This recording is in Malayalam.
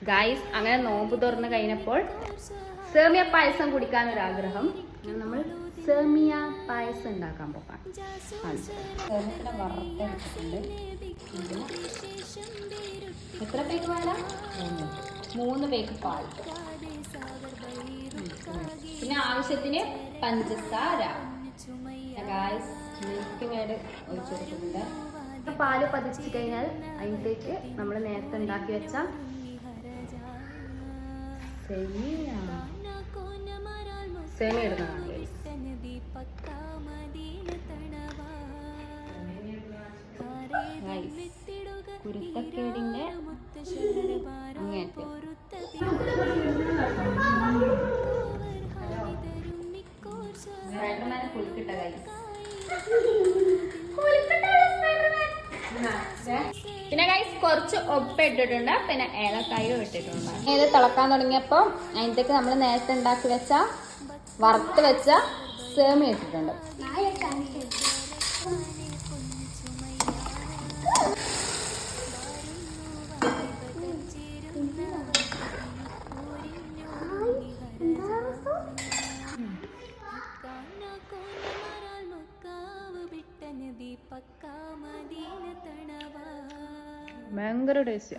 ഗൈസ് അങ്ങനെ നോമ്പ് തുറന്ന് കഴിഞ്ഞപ്പോൾ സേമിയ പായസം കുടിക്കാനൊരാഗ്രഹം. നമ്മൾ സേമിയ പായസം ഉണ്ടാക്കാൻ പോകാം. സേമിയത്തിനെ വറുത്തെടുത്തിട്ടുണ്ട്. എത്ര പേക്ക് പാല? 3 പേക്ക് പാൽ. പിന്നെ ആവശ്യത്തിന് പഞ്ചസാര. ഗൈസ് മിൽക്ക് മേഡ് ഒഴിച്ചു കൊടുക്കുന്നുണ്ട്. പാല് പതിച്ച് കഴിഞ്ഞാൽ അതിലേക്ക് നമ്മൾ നേരത്തെ ഉണ്ടാക്കി വെച്ച സേമിയ ഇടുന്നതാണ്. കുരുത്തക്കേടിന്റെ അങ്ങേറ്റം. കുളിക്കിട്ട ഗൈസ്. പിന്നെ ഗൈസ് കുറച്ച് ഉപ്പ് ഇട്ടിട്ടുണ്ട്, പിന്നെ ഏലക്കായും ഇട്ടിട്ടുണ്ട്. ഇത് തിളക്കാൻ തുടങ്ങിയപ്പോൾ അതിൻ്റെക്ക് നമ്മൾ നേരത്തെ ഉണ്ടാക്കി വെച്ച വറുത്ത് വെച്ച സേമിയ ഇട്ടിട്ടുണ്ട്. ഭയങ്കര ടേസ്റ്റ്.